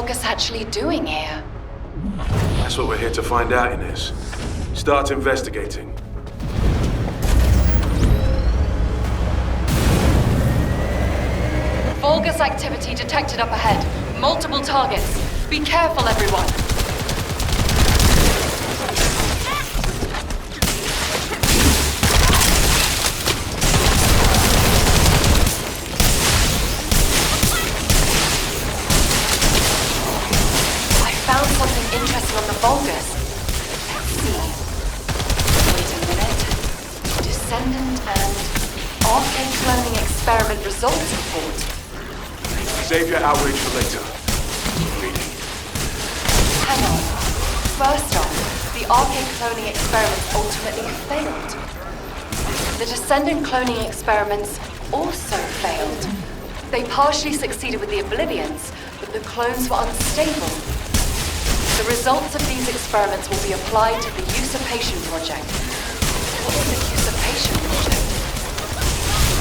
Vulgus actually doing here? That's what we're here to find out, Inez. Start investigating. Vulgus activity detected up ahead. Multiple targets. Be careful, everyone. I found something interesting on the Vulgus. Let's see. Wait a minute. Descendant and arcade cloning experiment results report. Save your outrage for later. Reading. Hang on. First off, the arcade cloning experiments ultimately failed. The Descendant cloning experiments also failed. They partially succeeded with the Oblivions, but the clones were unstable. The results of these experiments will be applied to the Usurpation Project. What is the Usurpation Project?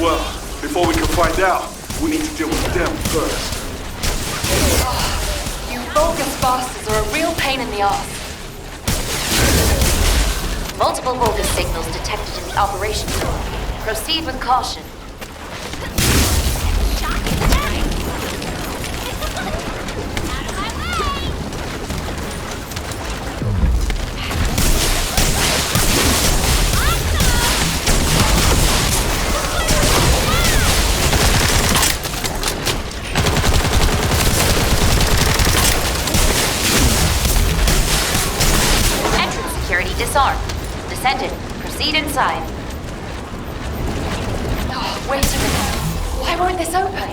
Well, before we can find out, we need to deal with them first. You Vulgus bastards are a real pain in the ass. Multiple Vulgus signals detected in the operation zone. Proceed with caution. Disarmed. Descendant, proceed inside. Oh, wait a minute. Why won't this open?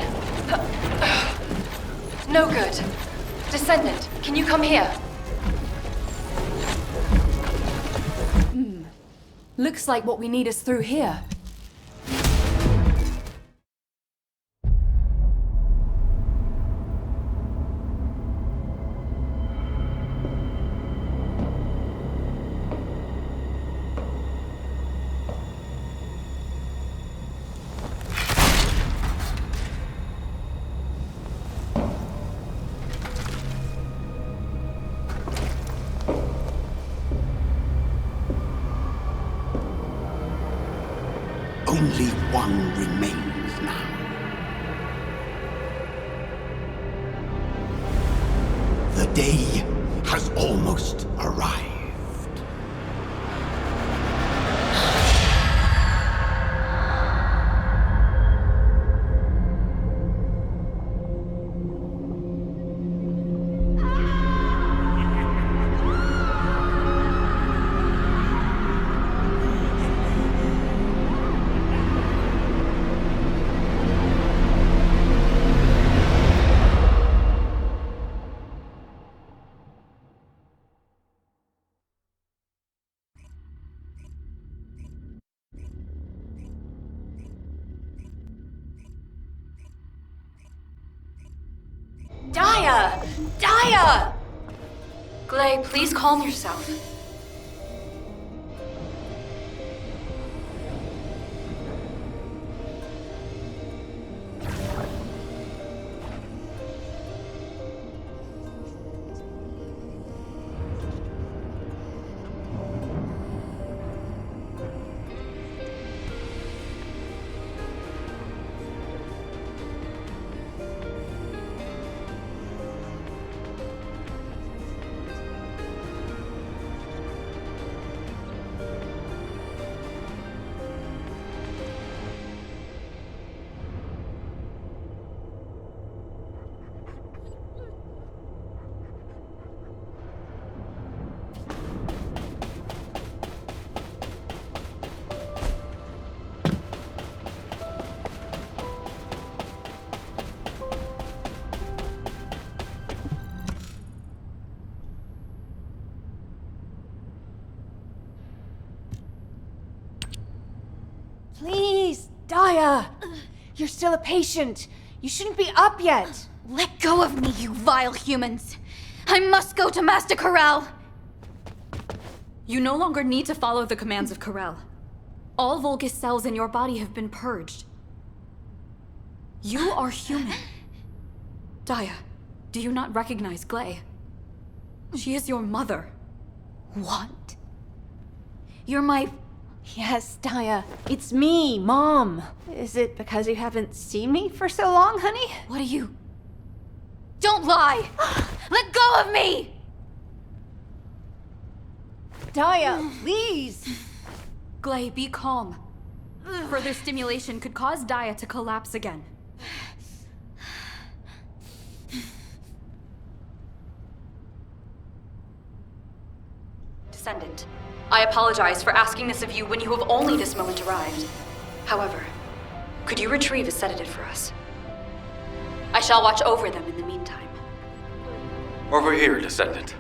No good. Descendant, can you come here? Looks like what we need is through here. Only one remains now. The day has almost arrived. Daya! Glay, please calm yourself. Please, Daya! You're still a patient. You shouldn't be up yet. Let go of me, you vile humans! I must go to Master Corral! You no longer need to follow the commands of Corral. All Vulgus cells in your body have been purged. You are human. Daya, Do you not recognize Glay? She is your mother. What? You're my... Yes, Daya. It's me, Mom. Is it because you haven't seen me for so long, honey? What are you? Don't lie! Let go of me! Daya, please! Glay, be calm. Further stimulation could cause Daya to collapse again. Descendant, I apologize for asking this of you when you have only this moment arrived. However, could you retrieve a sedative for us? I shall watch over them in the meantime. Over here, Descendant.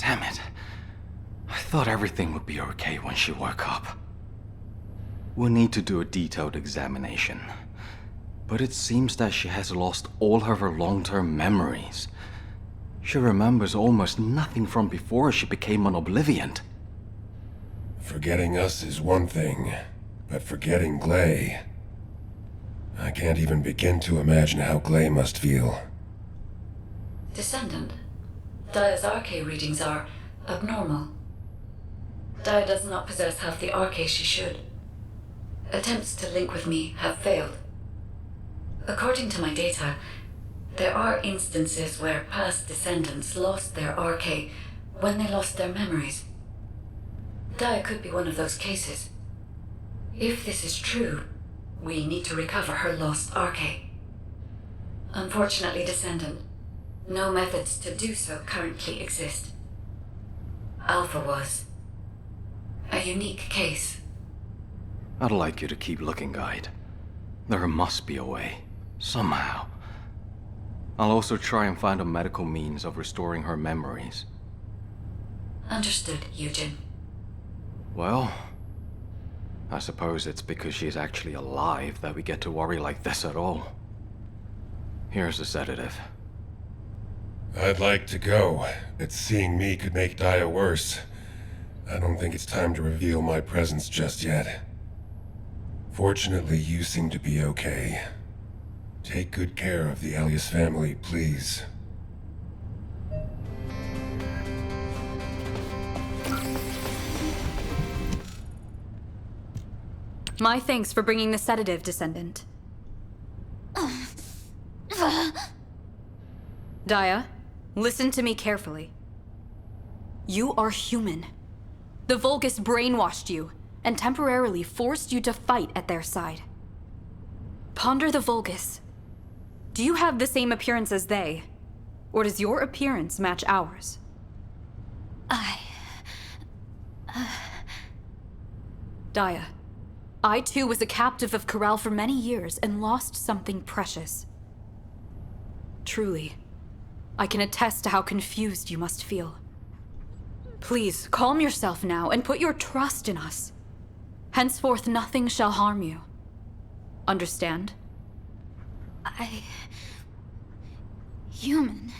Damn it. I thought everything would be okay when she woke up. We'll need to do a detailed examination. But it seems that she has lost all of her long-term memories. She remembers almost nothing from before she became an Obliviant. Forgetting us is one thing, but forgetting Glay... I can't even begin to imagine how Glay must feel. Descendant, Daya's RK readings are abnormal. Daya does not possess half the RK she should. Attempts to link with me have failed. According to my data, there are instances where past descendants lost their RK when they lost their memories. Daya could be one of those cases. If this is true, we need to recover her lost Arche. Unfortunately, Descendant, no methods to do so currently exist. Alpha was a unique case. I'd like you to keep looking, Guide. There must be a way. Somehow. I'll also try and find a medical means of restoring her memories. Understood, Eugen. Well, I suppose it's because she's actually alive that we get to worry like this at all. Here's the sedative. I'd like to go, but seeing me could make Daya worse. I don't think it's time to reveal my presence just yet. Fortunately, you seem to be okay. Take good care of the Alias family, please. My thanks for bringing the sedative, Descendant. Daya, listen to me carefully. You are human. The Vulgus brainwashed you and temporarily forced you to fight at their side. Ponder the Vulgus. Do you have the same appearance as they? Or does your appearance match ours? Daya, I too was a captive of Corral for many years and lost something precious. Truly, I can attest to how confused you must feel. Please, calm yourself now and put your trust in us. Henceforth, nothing shall harm you. Understand? Human.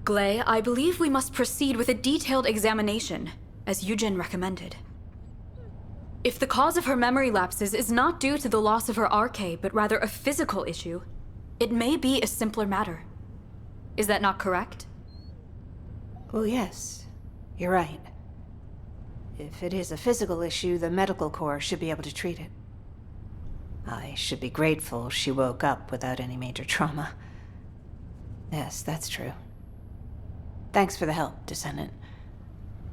Gley, I believe we must proceed with a detailed examination, as Eugen recommended. If the cause of her memory lapses is not due to the loss of her Arche, but rather a physical issue, it may be a simpler matter. Is that not correct? Well, yes. You're right. If it is a physical issue, the medical corps should be able to treat it. I should be grateful she woke up without any major trauma. Yes, that's true. Thanks for the help, Descendant.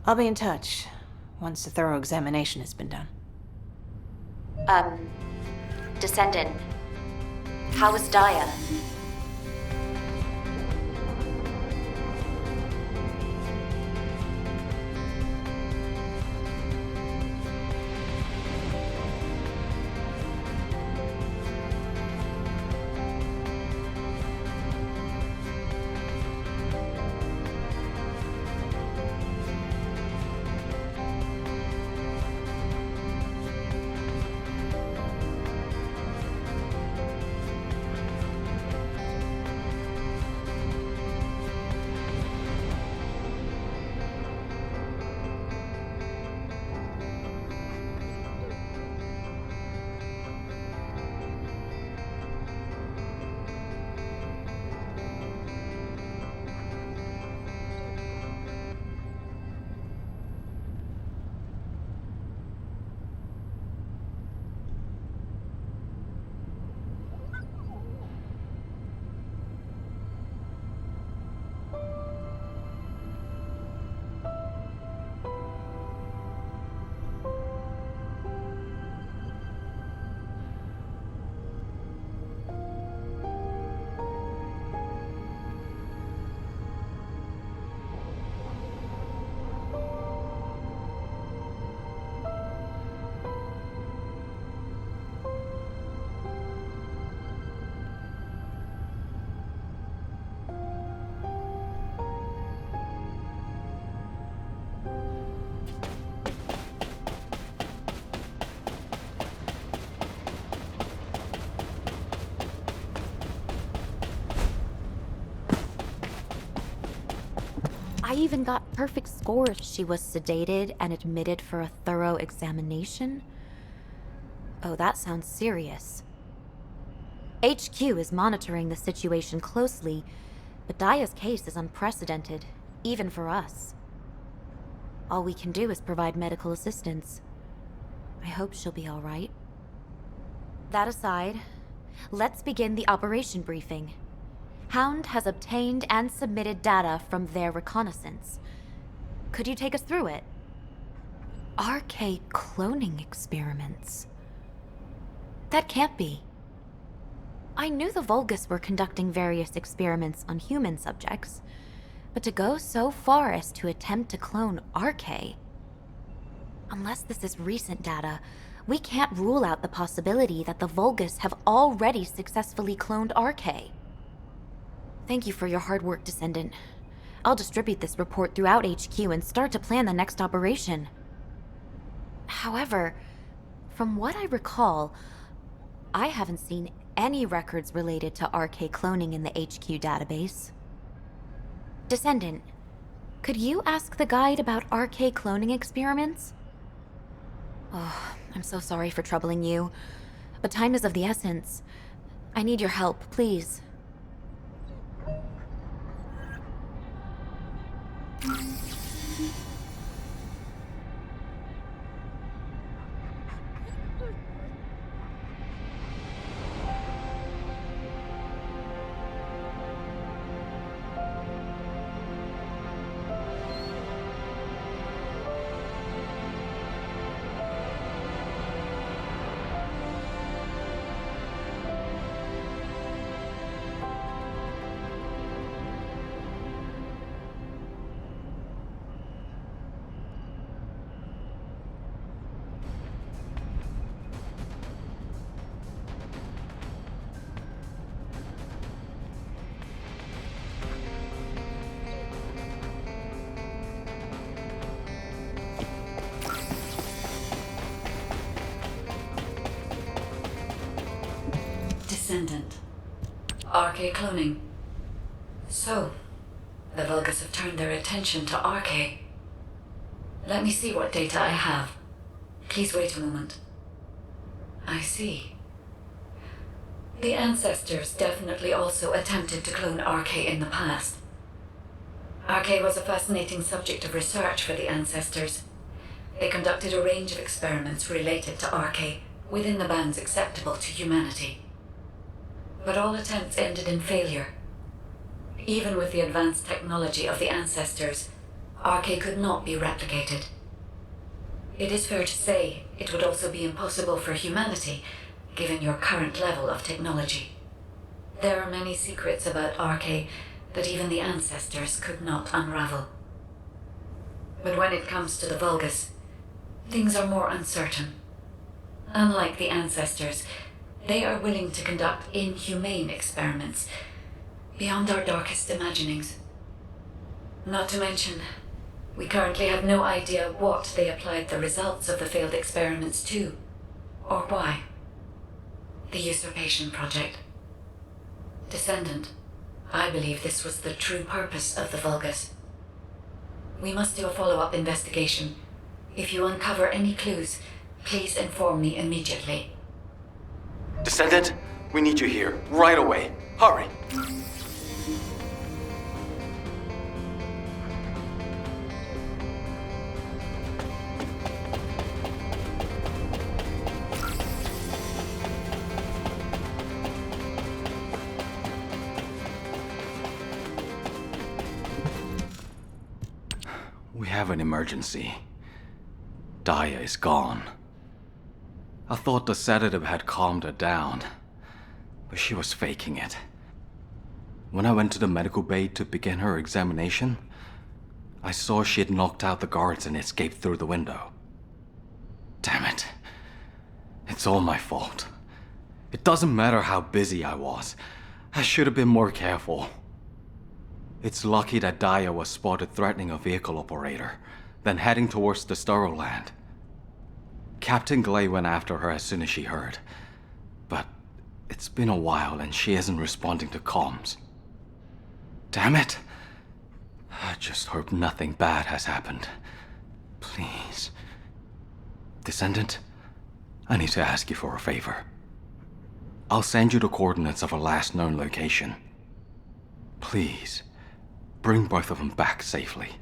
I'll be in touch once a thorough examination has been done. Descendant, how is Daya? I even got perfect scores. She was sedated and admitted for a thorough examination? Oh, that sounds serious. HQ is monitoring the situation closely, but Daya's case is unprecedented, even for us. All we can do is provide medical assistance. I hope she'll be all right. That aside, let's begin the operation briefing. Hound has obtained and submitted data from their reconnaissance. Could you take us through it? RK cloning experiments. That can't be. I knew the Vulgus were conducting various experiments on human subjects, but to go so far as to attempt to clone RK... Unless this is recent data, we can't rule out the possibility that the Vulgus have already successfully cloned RK. Thank you for your hard work, Descendant. I'll distribute this report throughout HQ and start to plan the next operation. However, from what I recall, I haven't seen any records related to RK cloning in the HQ database. Descendant, could you ask the guide about RK cloning experiments? Oh, I'm so sorry for troubling you, but time is of the essence. I need your help, please. Descendant. RK cloning. So, the Vulgus have turned their attention to RK. Let me see what data I have. Please wait a moment. I see. The ancestors definitely also attempted to clone RK in the past. RK was a fascinating subject of research for the ancestors. They conducted a range of experiments related to RK within the bounds acceptable to humanity. But all attempts ended in failure. Even with the advanced technology of the ancestors, RK could not be replicated. It is fair to say it would also be impossible for humanity, given your current level of technology. There are many secrets about RK that even the ancestors could not unravel. But when it comes to the Vulgus, things are more uncertain. Unlike the ancestors, they are willing to conduct inhumane experiments beyond our darkest imaginings. Not to mention, we currently have no idea what they applied the results of the failed experiments to, or why. The Usurpation Project. Descendant, I believe this was the true purpose of the Vulgus. We must do a follow-up investigation. If you uncover any clues, please inform me immediately. Descendant, we need you here, right away. Hurry! We have an emergency. Daya is gone. I thought the sedative had calmed her down, but she was faking it. When I went to the medical bay to begin her examination, I saw she had knocked out the guards and escaped through the window. Damn it. It's all my fault. It doesn't matter how busy I was. I should have been more careful. It's lucky that Daya was spotted threatening a vehicle operator, then heading towards the sterile land. Captain Glay went after her as soon as she heard, but it's been a while and she isn't responding to comms. Damn it! I just hope nothing bad has happened. Please. Descendant, I need to ask you for a favor. I'll send you the coordinates of her last known location. Please, bring both of them back safely.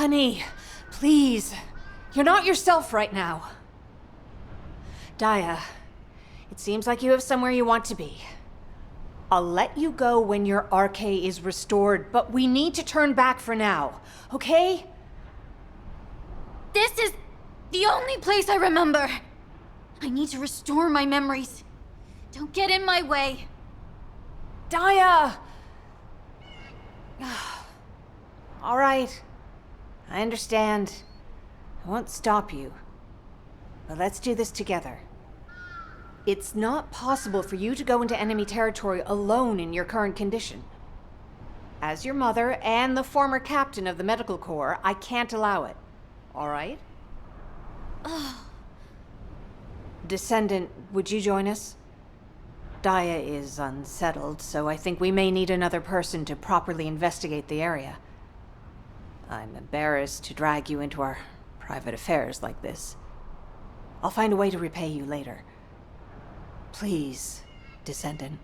Honey, please. You're not yourself right now. Daya, it seems like you have somewhere you want to be. I'll let you go when your RK is restored, but we need to turn back for now, okay? This is the only place I remember. I need to restore my memories. Don't get in my way. Daya! All right. I understand. I won't stop you. But let's do this together. It's not possible for you to go into enemy territory alone in your current condition. As your mother and the former captain of the Medical Corps, I can't allow it. All right? Descendant, would you join us? Daya is unsettled, so I think we may need another person to properly investigate the area. I'm embarrassed to drag you into our private affairs like this. I'll find a way to repay you later. Please, Descendant.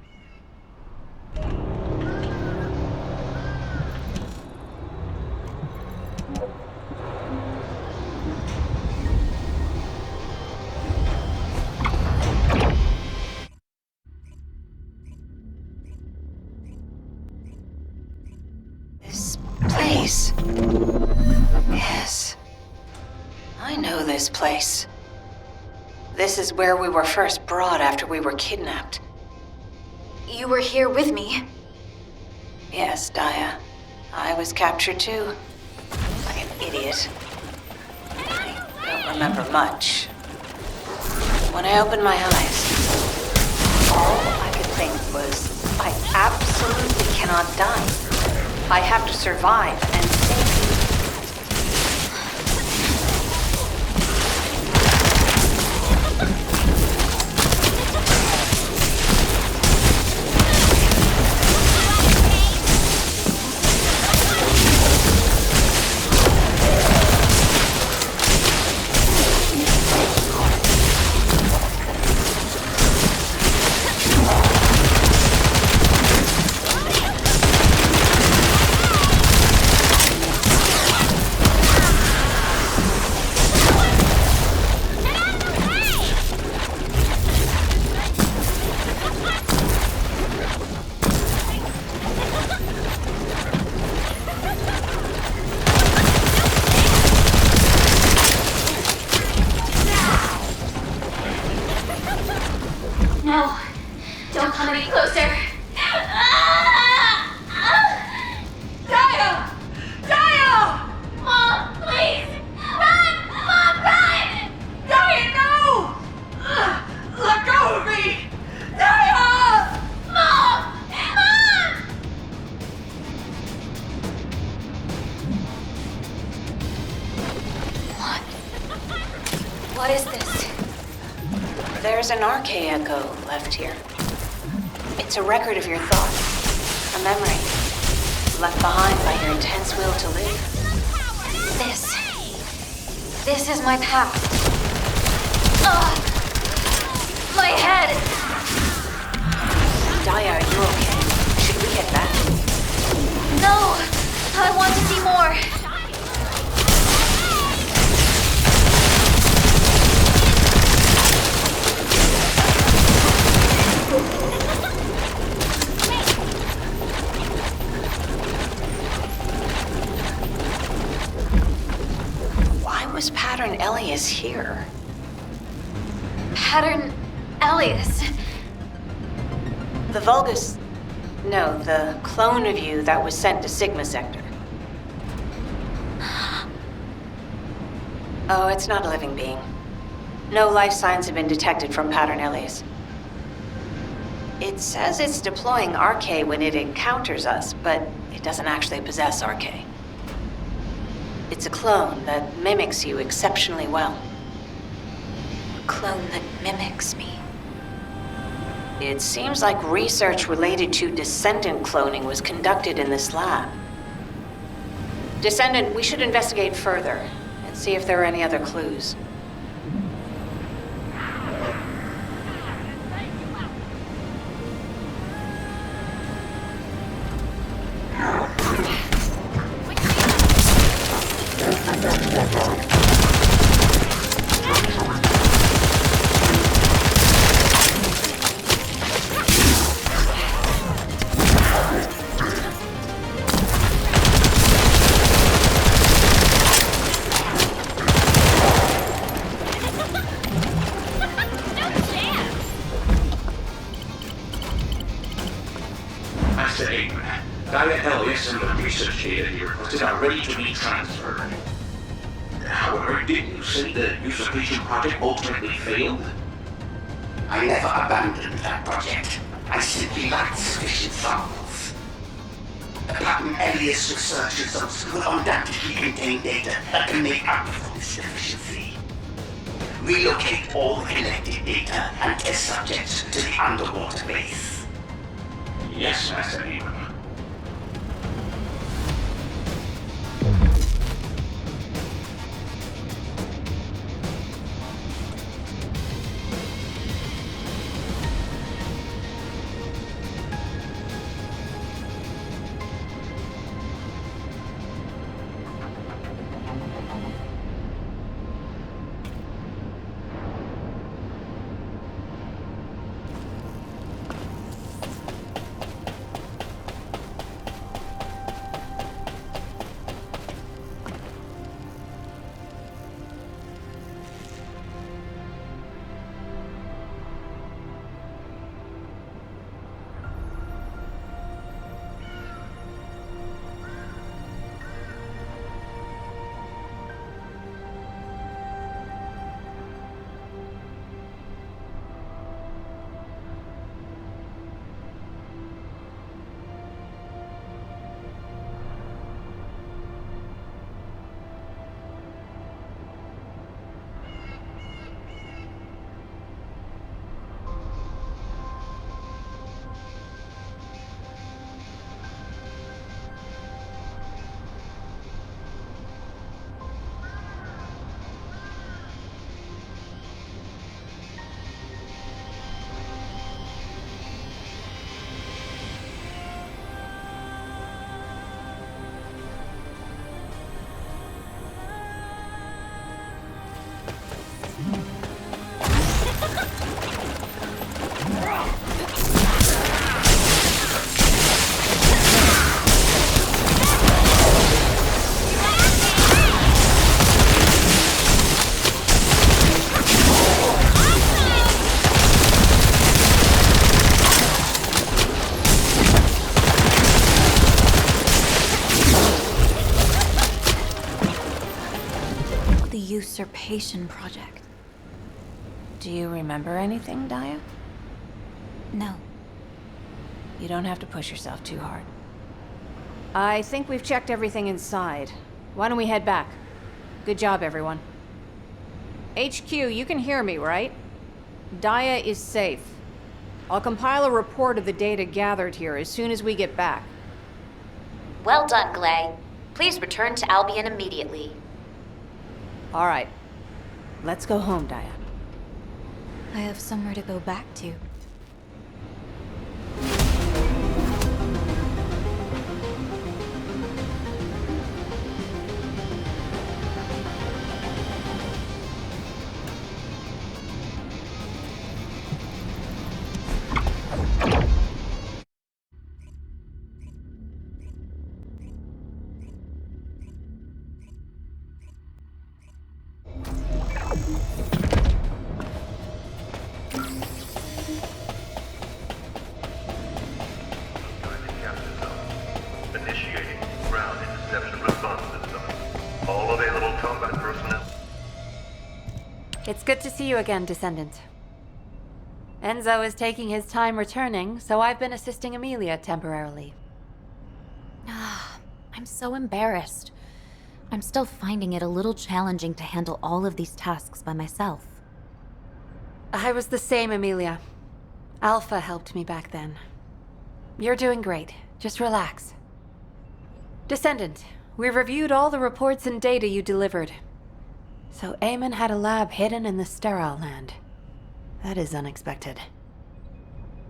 This place. Yes. I know this place. This is where we were first brought after we were kidnapped. You were here with me. Yes, Daya. I was captured too. Like an idiot. I don't remember much. When I opened my eyes, all I could think was, I absolutely cannot die. I have to survive and save you. No, don't come any closer. Daya! Daya! Mom, please! Run! Mom, run! Daya, no! Let go of me! Daya! Mom! Mom! What is this? There's an RK echo left here. It's a record of your thoughts, a memory, left behind by your intense will to live. This is my path. Ugh! My head! Daya, are you okay? Should we get back? No! I want to see more! Was Pattern Elias here? Pattern Elias? The Vulgus... No, the clone of you that was sent to Sigma Sector. Oh, it's not a living being. No life signs have been detected from Pattern Elias. It says it's deploying RK when it encounters us, but it doesn't actually possess RK. It's a clone that mimics you exceptionally well. A clone that mimics me. It seems like research related to Descendant cloning was conducted in this lab. Descendant, we should investigate further and see if there are any other clues. Gaia Ellis and the research data you requested are ready to be transferred. However, didn't you say the usurpation project ultimately failed? I never abandoned that project. I simply lacked sufficient samples. Platinum Elias research results will undoubtedly contain data that can make up for this deficiency. Relocate all the collected data and test subjects to the underwater base. Yes, Master Eamon. Usurpation project. Do you remember anything, Daya? No. You don't have to push yourself too hard. I think we've checked everything inside. Why don't we head back? Good job, everyone. HQ, you can hear me, right? Daya is safe. I'll compile a report of the data gathered here as soon as we get back. Well done, Glay. Please return to Albion immediately. All right. Let's go home, Daya. I have somewhere to go back to. It's good to see you again, Descendant. Enzo is taking his time returning, so I've been assisting Amelia temporarily. I'm so embarrassed. I'm still finding it a little challenging to handle all of these tasks by myself. I was the same, Amelia. Alpha helped me back then. You're doing great. Just relax. Descendant, we've reviewed all the reports and data you delivered. So Eamon had a lab hidden in the Sterile Land. That is unexpected.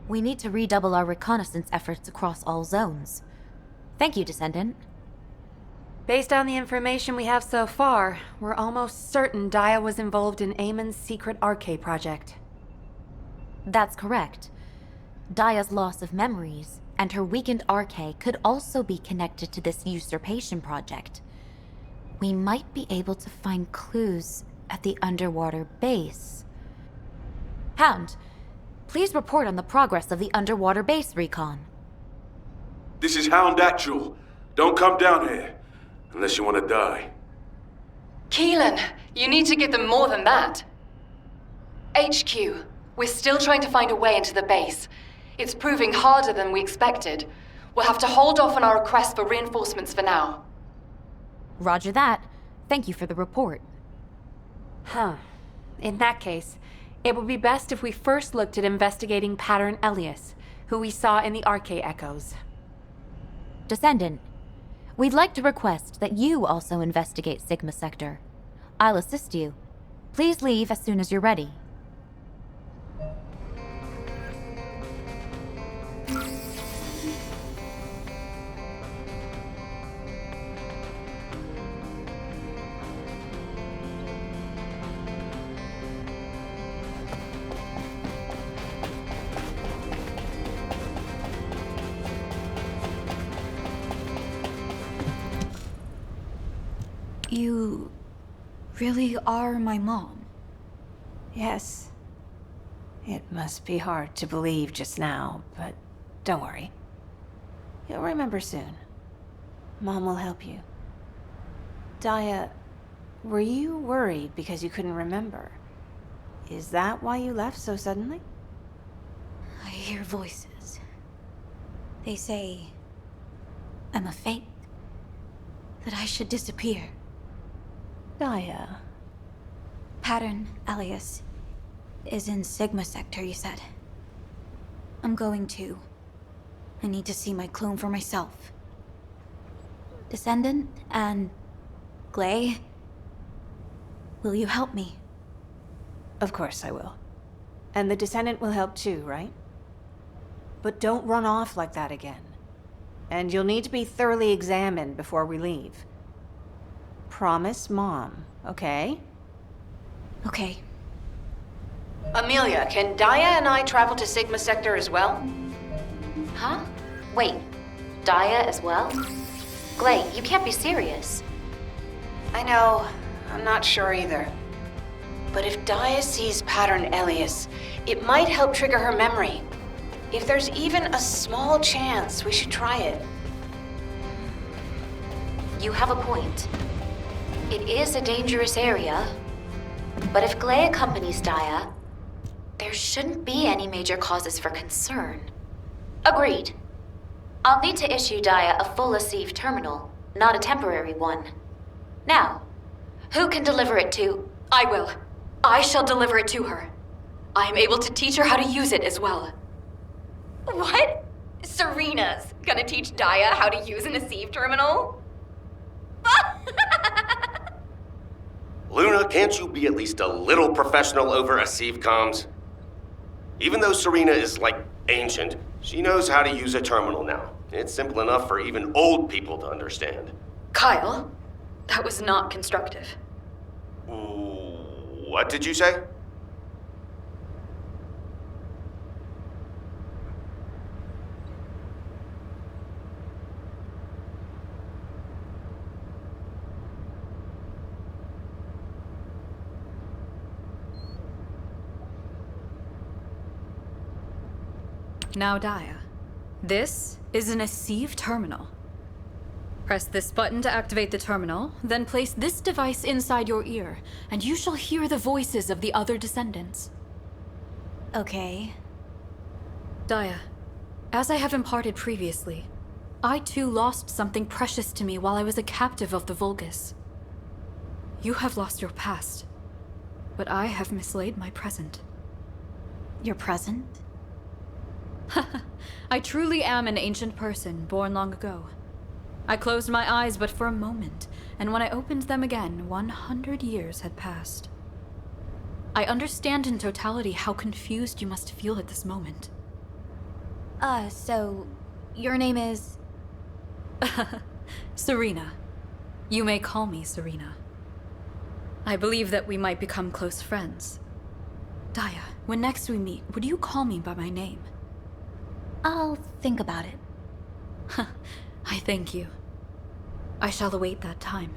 We need to redouble our reconnaissance efforts across all zones. Thank you, Descendant. Based on the information we have so far, we're almost certain Daya was involved in Eamon's secret Arche project. That's correct. Daya's loss of memories and her weakened Arche could also be connected to this usurpation project. We might be able to find clues at the underwater base. Hound, please report on the progress of the underwater base recon. This is Hound Actual. Don't come down here. Unless you want to die. Keelan, you need to give them more than that. HQ, we're still trying to find a way into the base. It's proving harder than we expected. We'll have to hold off on our request for reinforcements for now. Roger that. Thank you for the report. Huh. In that case, it would be best if we first looked at investigating Pattern Elias, who we saw in the Arche echoes. Descendant, we'd like to request that you also investigate Sigma Sector. I'll assist you. Please leave as soon as you're ready. You really are my mom? Yes. It must be hard to believe just now, but don't worry. You'll remember soon. Mom will help you. Daya, were you worried because you couldn't remember? Is that why you left so suddenly? I hear voices. They say I'm a fake. That I should disappear. Daya. Pattern Elias is in Sigma Sector, you said. I'm going to. I need to see my clone for myself. Descendant and Glay, will you help me? Of course I will. And the Descendant will help too, right? But don't run off like that again. And you'll need to be thoroughly examined before we leave. Promise Mom, okay? Okay. Amelia, can Daya and I travel to Sigma Sector as well? Huh? Wait, Daya as well? Glay, you can't be serious. I know. I'm not sure either. But if Daya sees Pattern Elias, it might help trigger her memory. If there's even a small chance, we should try it. You have a point. It is a dangerous area, but if Glay accompanies Daya, there shouldn't be any major causes for concern. Agreed. I'll need to issue Daya a full Asive terminal, not a temporary one. Now, who can deliver it to? I will. I shall deliver it to her. I am able to teach her how to use it as well. What? Serena's gonna teach Daya how to use an Asive terminal? Luna, can't you be at least a little professional over Asive comms? Even though Serena is, like, ancient, she knows how to use a terminal now. It's simple enough for even old people to understand. Kyle, that was not constructive. What did you say? Now, Daya, this is an Asive terminal. Press this button to activate the terminal, then place this device inside your ear, and you shall hear the voices of the other descendants. Okay. Daya, as I have imparted previously, I too lost something precious to me while I was a captive of the Vulgus. You have lost your past, but I have mislaid my present. Your present? I truly am an ancient person, born long ago. I closed my eyes but for a moment, and when I opened them again, 100 years had passed. I understand in totality how confused you must feel at this moment. So your name is? Serena. You may call me Serena. I believe that we might become close friends. Daya, when next we meet, would you call me by my name? I'll think about it. I thank you. I shall await that time.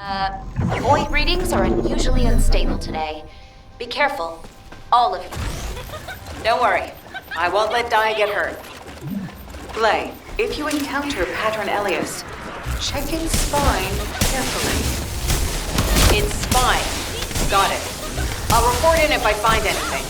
Void readings are unusually unstable today. Be careful, all of you. Don't worry. I won't let Dia get hurt. Blay, if you encounter Pattern Elias, check its spine carefully. Its spine. Got it. I'll report in if I find anything.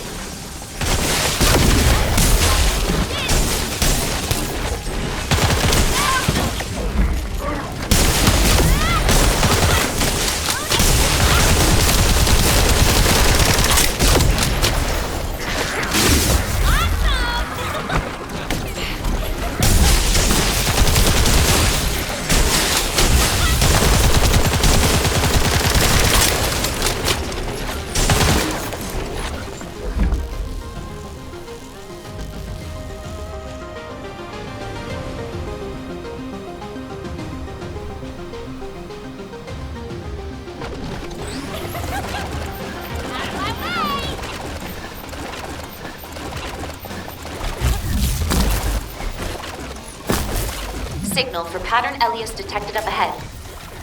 Signal for Pattern Elias detected up ahead.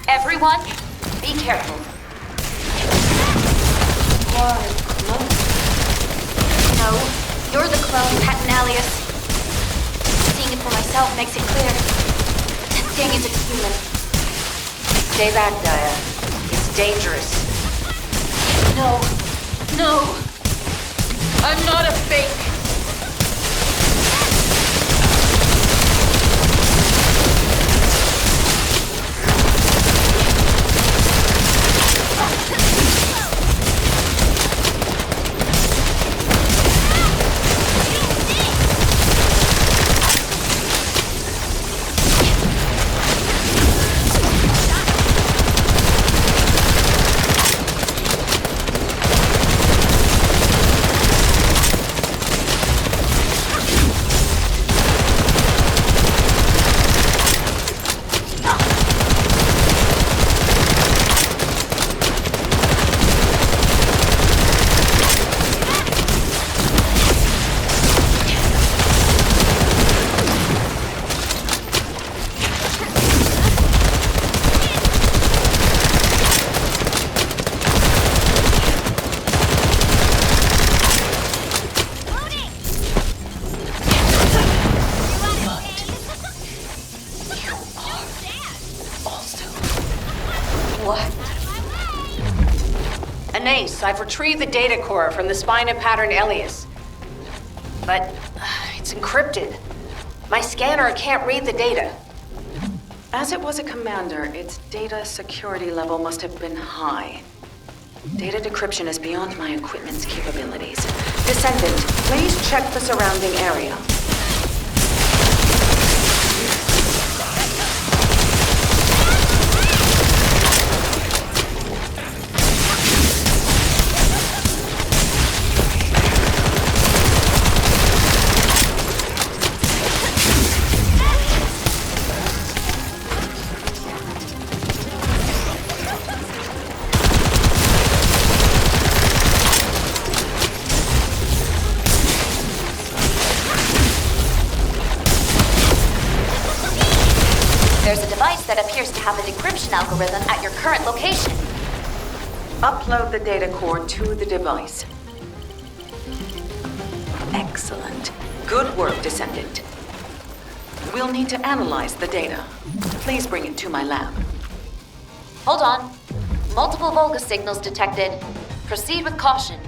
Everyone, be careful. Why, clone? No, you're the clone, Pattern Elias. Seeing it for myself makes it clear. That thing is a human. Stay back, Dia. It's dangerous. No. I'm not a fake. I've retrieved the data core from the spine of Pattern Elias. But it's encrypted. My scanner can't read the data. As it was a commander, its data security level must have been high. Data decryption is beyond my equipment's capabilities. Descendant, please check the surrounding area. There's a device that appears to have a decryption algorithm at your current location. Upload the data core to the device. Excellent. Good work, Descendant. We'll need to analyze the data. Please bring it to my lab. Hold on. Multiple Volga signals detected. Proceed with caution.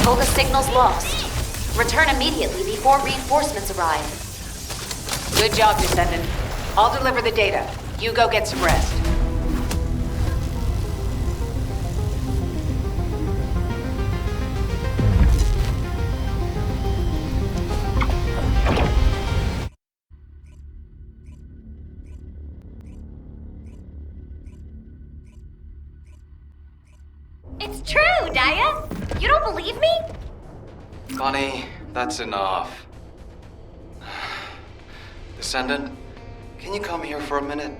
Volga signal's lost. Return immediately before reinforcements arrive. Good job, Descendant. I'll deliver the data. You go get some rest. It's true, Daya! You don't believe me? Bunny, that's enough. Descendant, can you come here for a minute?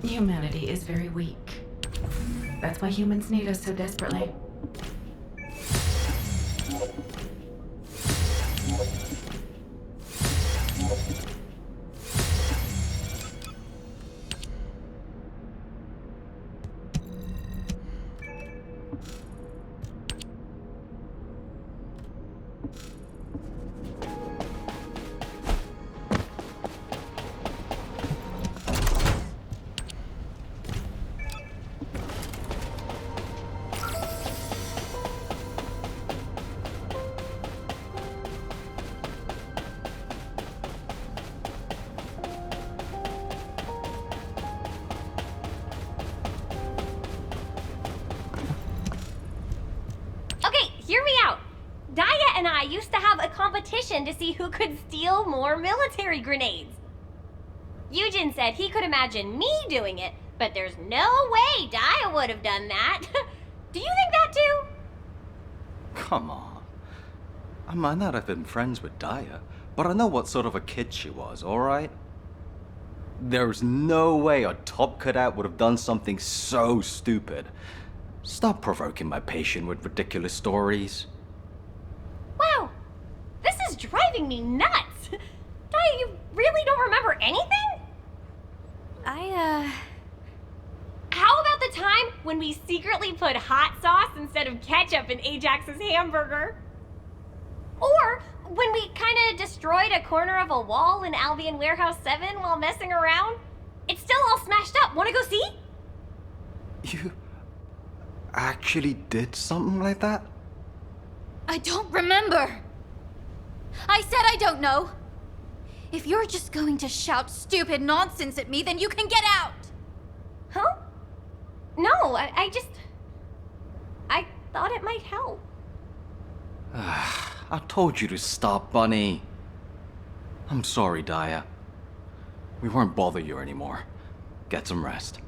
Humanity is very weak. That's why humans need us so desperately. Hear me out. Daya and I used to have a competition to see who could steal more military grenades. Yujin said he could imagine me doing it, but there's no way Daya would have done that. Do you think that too? Come on. I might not have been friends with Daya, but I know what sort of a kid she was, alright? There's no way a top cadet would have done something so stupid. Stop provoking my patient with ridiculous stories. Wow, this is driving me nuts. Daya, you really don't remember anything? How about the time when we secretly put hot sauce instead of ketchup in Ajax's hamburger? Or when we kinda Serena destroyed a corner of a wall in Albion Warehouse 7 while messing around? It's still all smashed up. Wanna go see? You actually did something like that? I don't remember. I said I don't know. If you're just going to shout stupid nonsense at me, then you can get out. Huh? No, I thought it might help. I told you to stop, Bunny. I'm sorry, Daya. We won't bother you anymore. Get some rest.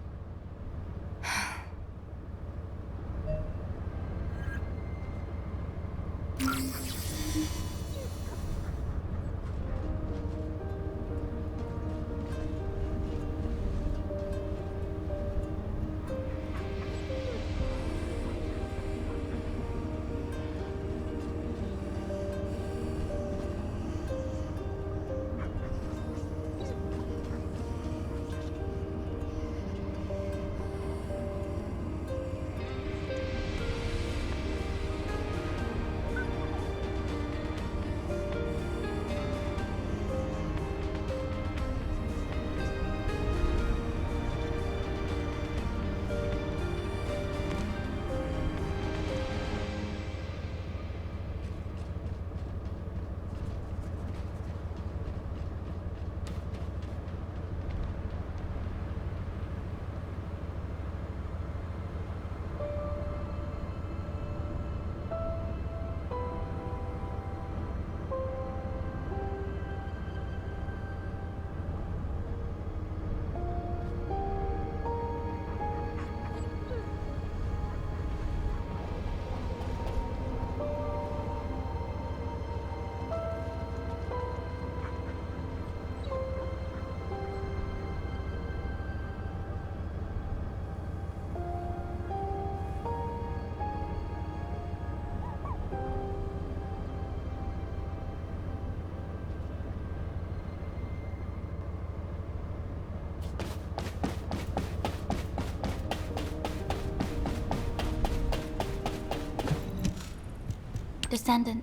Descendant,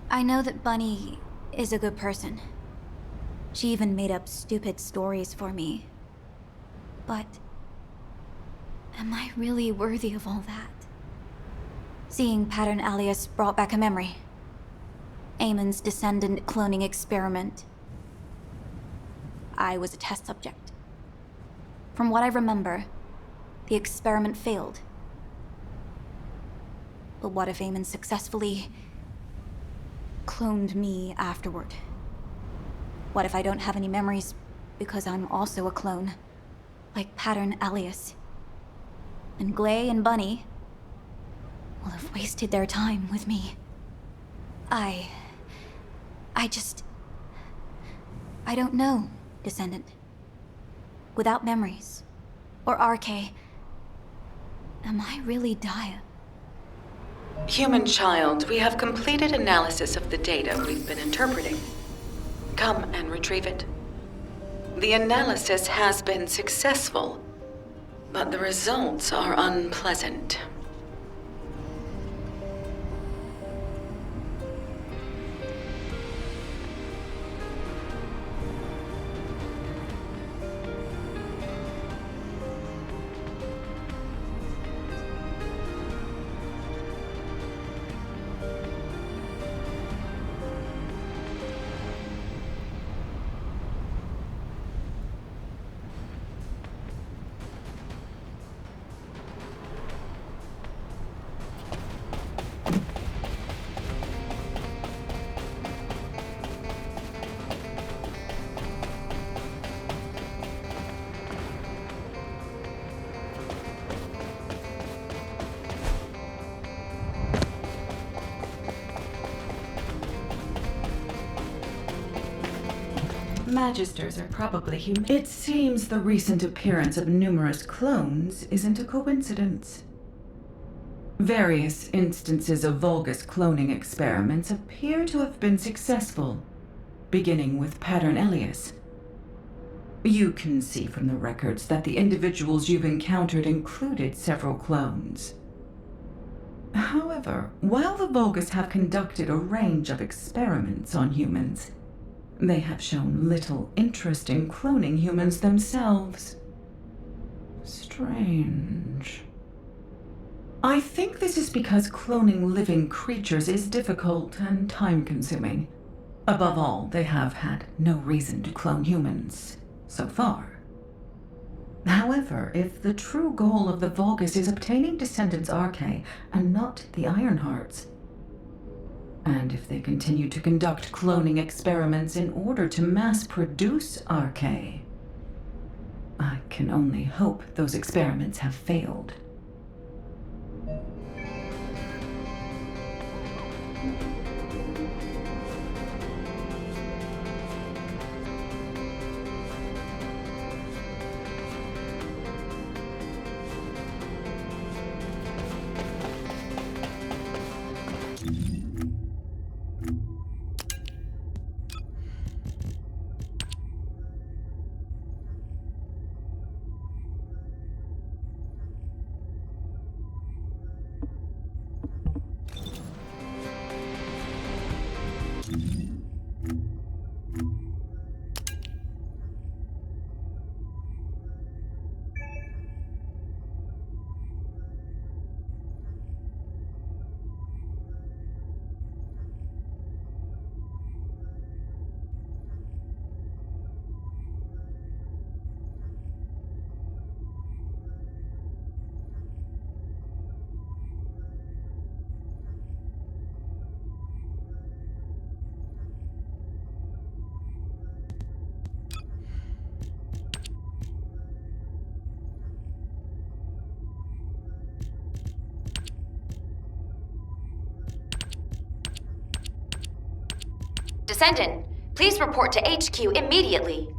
I know that Bunny is a good person. She even made up stupid stories for me. But am I really worthy of all that? Seeing Pattern Alias brought back a memory. Eamon's Descendant cloning experiment. I was a test subject. From what I remember, the experiment failed. But what if Eamon successfully cloned me afterward? What if I don't have any memories because I'm also a clone, like Pattern Alias? And Glay and Bunny will have wasted their time with me. I don't know, Descendant. Without memories, or RK, am I really Daya? Human child, we have completed analysis of the data we've been interpreting. Come and retrieve it. The analysis has been successful, but the results are unpleasant. Magisters are probably human. It seems the recent appearance of numerous clones isn't a coincidence. Various instances of Vulgus cloning experiments appear to have been successful, beginning with Pattern Alias. You can see from the records that the individuals you've encountered included several clones. However, while the Vulgus have conducted a range of experiments on humans, they have shown little interest in cloning humans themselves. Strange. I think this is because cloning living creatures is difficult and time-consuming. Above all, they have had no reason to clone humans so far. However, if the true goal of the Vulgus is obtaining Descendant's Arche and not the Ironhearts, and if they continue to conduct cloning experiments in order to mass-produce Arche, I can only hope those experiments have failed. Descendant, please report to HQ immediately.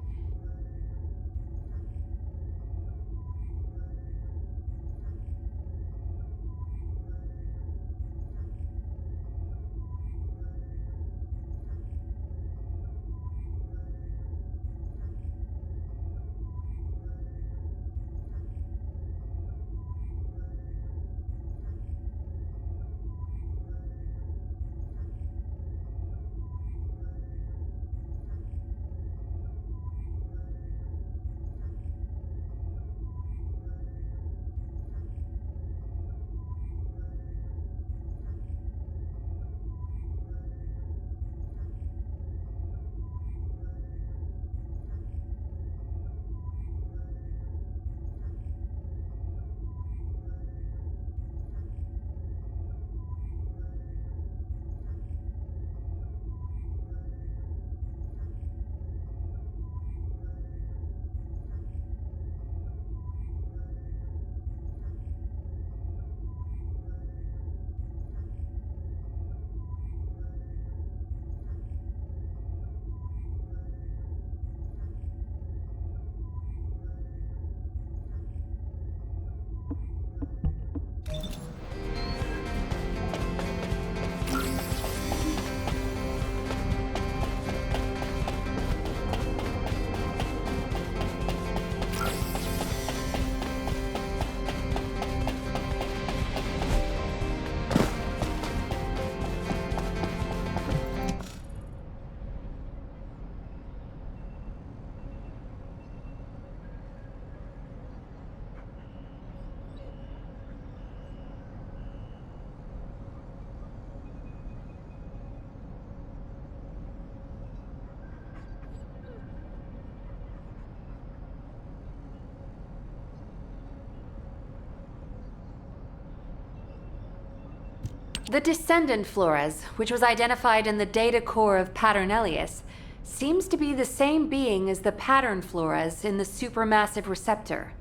The Descendant Flores, which was identified in the data core of Pattern Elias, seems to be the same being as the Pattern Flores in the supermassive receptor.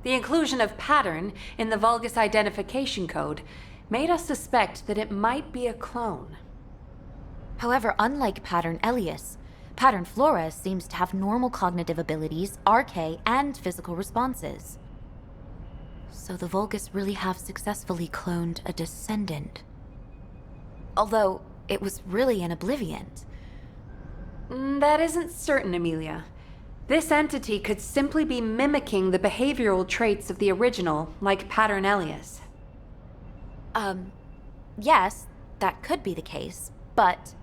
The inclusion of Pattern in the Vulgus identification code made us suspect that it might be a clone. However, unlike Pattern Elias, Pattern Flores seems to have normal cognitive abilities, Arche, and physical responses. So the Vulgus really have successfully cloned a Descendant. Although, it was really an Obliviant. That isn't certain, Amelia. This entity could simply be mimicking the behavioral traits of the original, like Pattern Elias. Yes, that could be the case, but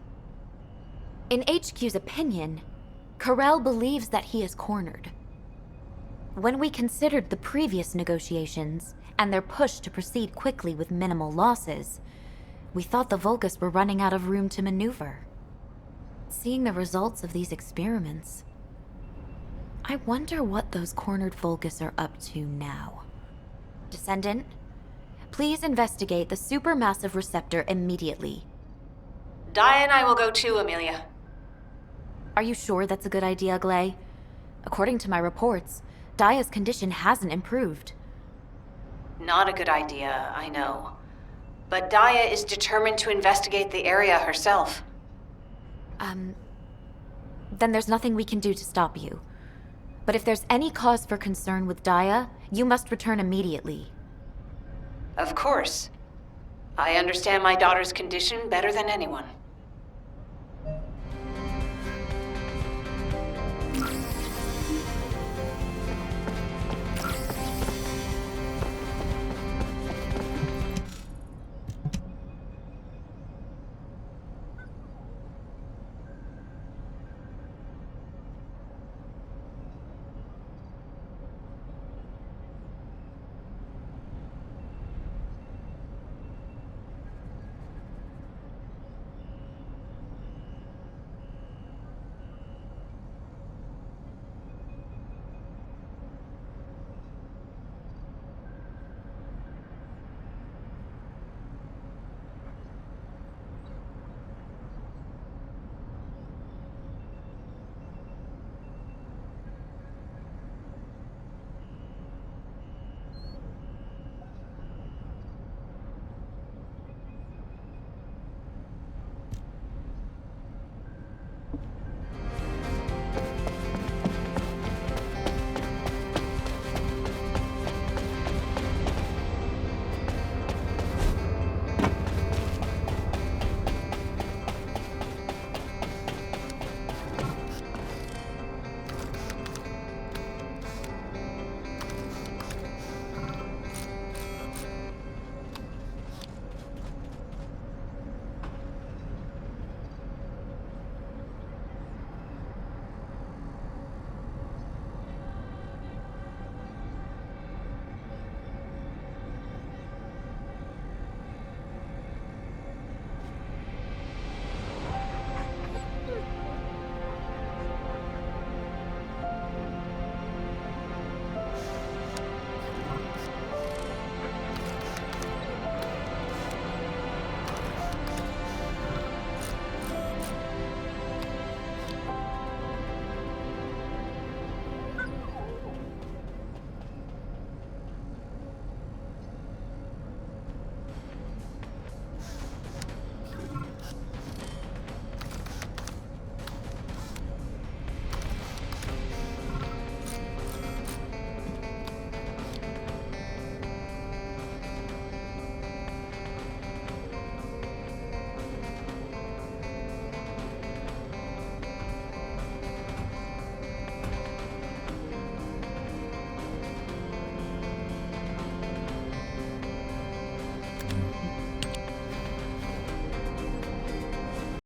in HQ's opinion, Carell believes that he is cornered. When we considered the previous negotiations and their push to proceed quickly with minimal losses, we thought the Vulgus were running out of room to maneuver. Seeing the results of these experiments, I wonder what those cornered Vulgus are up to now. Descendant, please investigate the supermassive receptor immediately. Dia and I will go too, Amelia. Are you sure that's a good idea, Glay? According to my reports, Dia's condition hasn't improved. Not a good idea, I know. But Dia is determined to investigate the area herself. Then there's nothing we can do to stop you. But if there's any cause for concern with Dia, you must return immediately. Of course. I understand my daughter's condition better than anyone.